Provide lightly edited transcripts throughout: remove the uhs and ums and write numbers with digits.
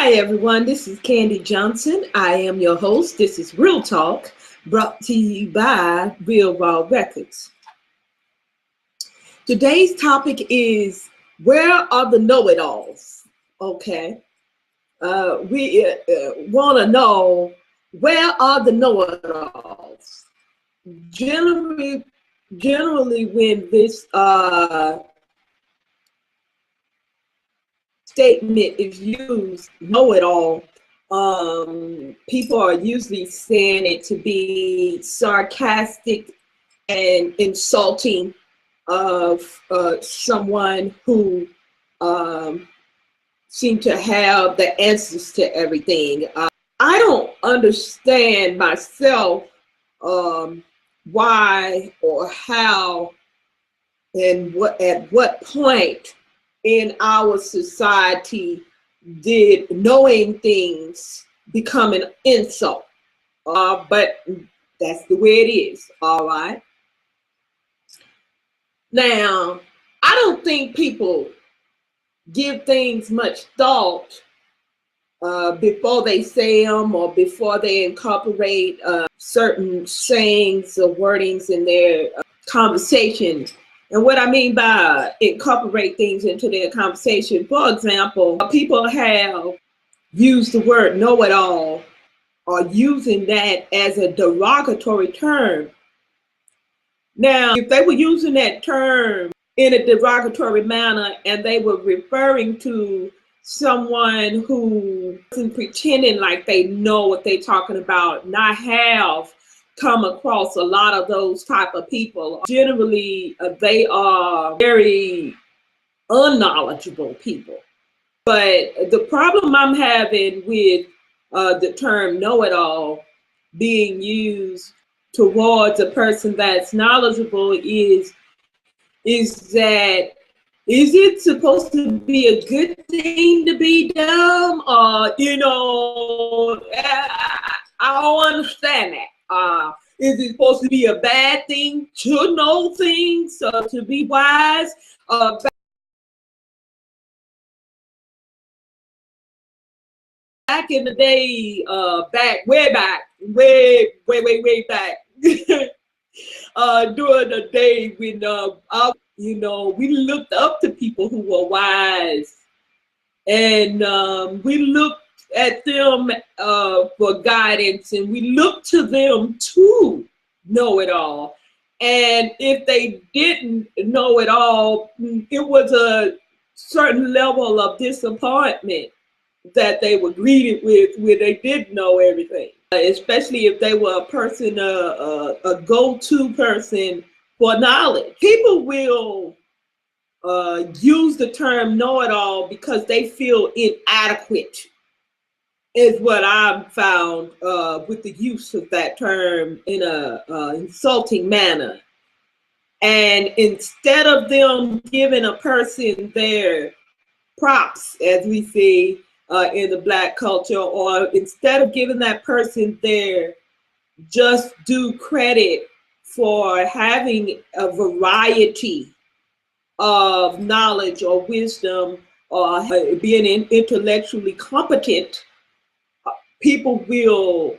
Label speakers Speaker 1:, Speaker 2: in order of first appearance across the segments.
Speaker 1: Hi everyone, this is Candy Johnson. I am your host. This is Real Talk, brought to you by Real Raw Records. Today's topic is, where are the know-it-alls? Okay, we want to know, where are the know-it-alls? Generally, when this statement is used, know-it-all, people are usually saying it to be sarcastic and insulting of someone who seem to have the answers to everything. I don't understand myself why or how and at what point in our society did knowing things become an insult. But that's the way it is, all right? Now, I don't think people give things much thought before they say them or before they incorporate certain sayings or wordings in their conversation. And what I mean by incorporate things into their conversation, for example, people have used the word know-it-all or using that as a derogatory term. Now, if they were using that term in a derogatory manner and they were referring to someone who isn't pretending like they know what they're talking about, and I have come across a lot of those type of people. Generally, they are very unknowledgeable people. But the problem I'm having with the term know-it-all being used towards a person that's knowledgeable is that, is it supposed to be a good thing to be dumb? I don't understand that. Is it supposed to be a bad thing to know things, to be wise? Back in the day, way back, during the day when we looked up to people who were wise, and we looked at them for guidance, and we looked to them to know it all. And if they didn't know it all, it was a certain level of disappointment that they were greeted with when they didn't know everything, especially if they were a person, a go-to person for knowledge. People will use the term know-it-all because they feel inadequate, is what I've found with the use of that term in a insulting manner. And instead of them giving a person their props, as we say in the Black culture, or instead of giving that person their just due credit for having a variety of knowledge or wisdom or being intellectually competent, people will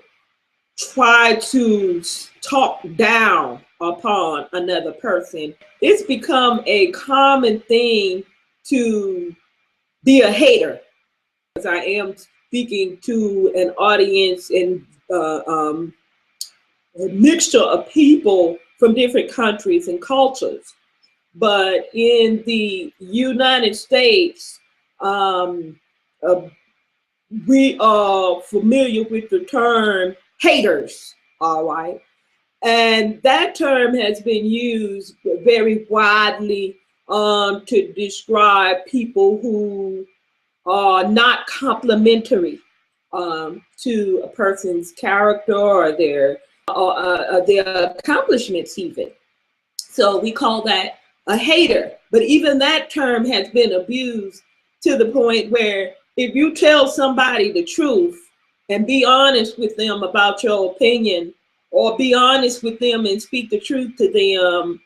Speaker 1: try to talk down upon another person. It's become a common thing to be a hater. As I am speaking to an audience and a mixture of people from different countries and cultures. But in the United States, we are familiar with the term haters, all right? And that term has been used very widely to describe people who are not complimentary to a person's character or their accomplishments even. So we call that a hater. But even that term has been abused to the point where if you tell somebody the truth and be honest with them about your opinion, or be honest with them and speak the truth to them,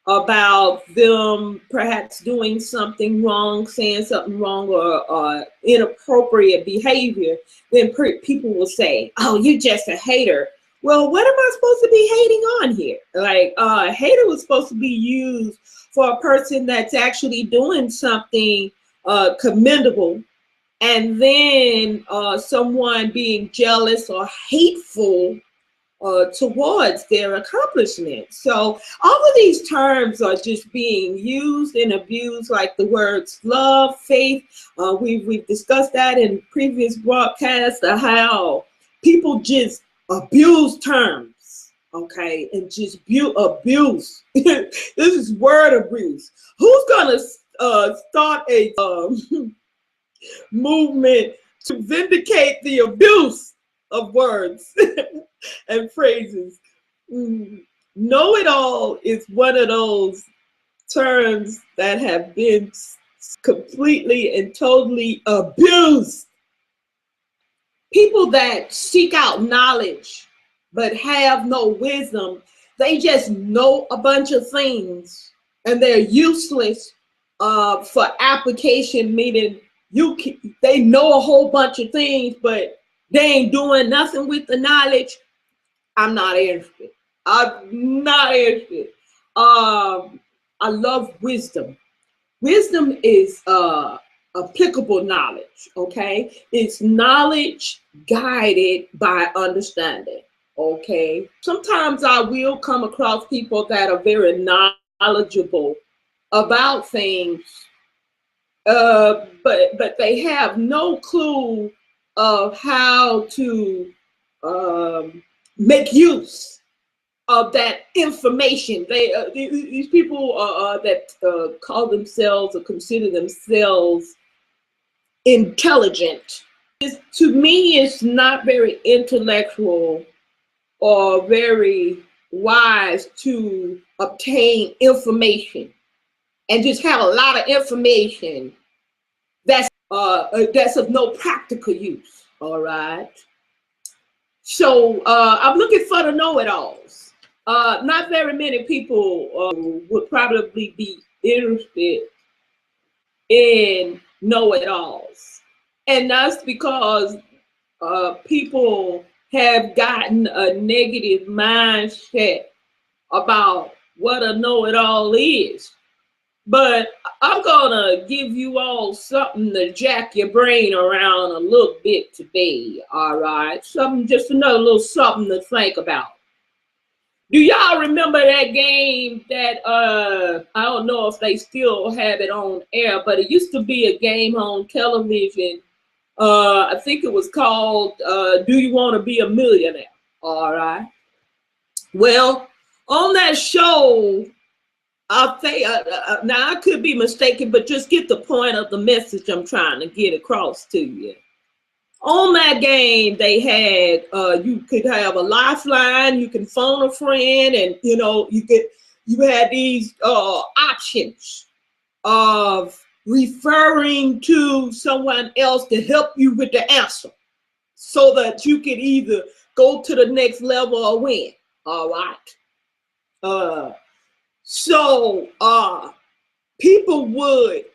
Speaker 1: about them perhaps doing something wrong, saying something wrong, or inappropriate behavior, then people will say, "Oh, you're just a hater." Well, what am I supposed to be hating on here? Like, hater was supposed to be used for a person that's actually doing something commendable, and then someone being jealous or hateful towards their accomplishment. So all of these terms are just being used and abused, like the words love, faith. We've discussed that in previous broadcasts, how people just abuse terms, okay, and just abuse. This is word abuse. Who's gonna start a movement to vindicate the abuse of words and phrases? Know-it-all is one of those terms that have been completely and totally abused. People that seek out knowledge but have no wisdom, they just know a bunch of things and they're useless for application, meaning they know a whole bunch of things, but they ain't doing nothing with the knowledge. I'm not interested. I'm not interested. I love wisdom. Wisdom is applicable knowledge, okay? It's knowledge guided by understanding, okay? Sometimes I will come across people that are very knowledgeable about things, but they have no clue of how to make use of that information. These people that call themselves or consider themselves intelligent, to me, it's not very intellectual or very wise to obtain information and just have a lot of information that's of no practical use. All right. So I'm looking for the know-it-alls. Not very many people would probably be interested in know-it-alls. And that's because people have gotten a negative mindset about what a know-it-all is. But I'm gonna give you all something to jack your brain around a little bit today, all right? Something, just another little something to think about. Do y'all remember that game that, I don't know if they still have it on air, but it used to be a game on television. I think it was called, Do You Want to Be a Millionaire? All right. Well, on that show, I'll say, now I could be mistaken, but just get the point of the message I'm trying to get across to you. On that game, they had, you could have a lifeline, you can phone a friend, and you had these options of referring to someone else to help you with the answer so that you could either go to the next level or win. All right. So people would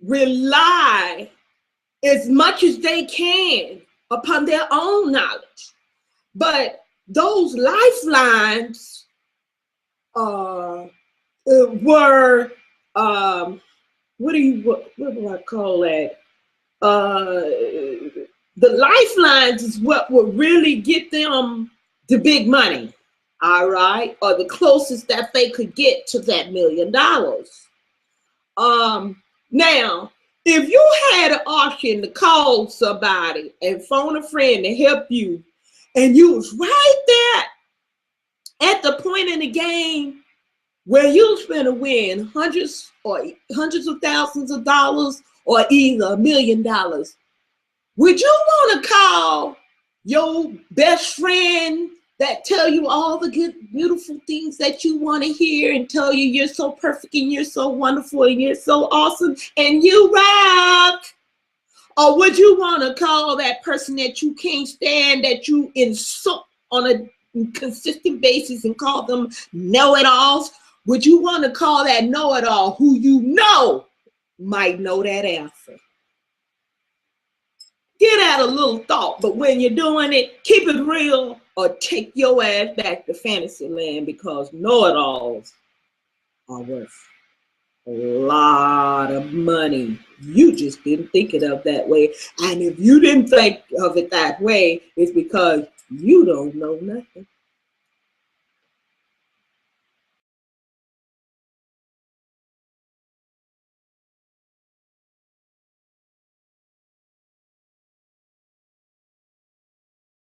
Speaker 1: rely as much as they can upon their own knowledge. But those lifelines were, what do I call that? The lifelines is what would really get them the big money. All right, or the closest that they could get to that $1 million. Now, if you had an option to call somebody and phone a friend to help you, and you was right there at the point in the game where you was going to win hundreds of thousands of dollars or either $1 million, would you want to call your best friend that tell you all the good, beautiful things that you want to hear and tell you you're so perfect and you're so wonderful and you're so awesome and you rock? Or would you want to call that person that you can't stand, that you insult on a consistent basis and call them know-it-alls? Would you want to call that know-it-all who you know might know that answer? Get out a little thought, but when you're doing it, keep it real or take your ass back to fantasy land, because know-it-alls are worth a lot of money. You just didn't think it of that way. And if you didn't think of it that way, it's because you don't know nothing.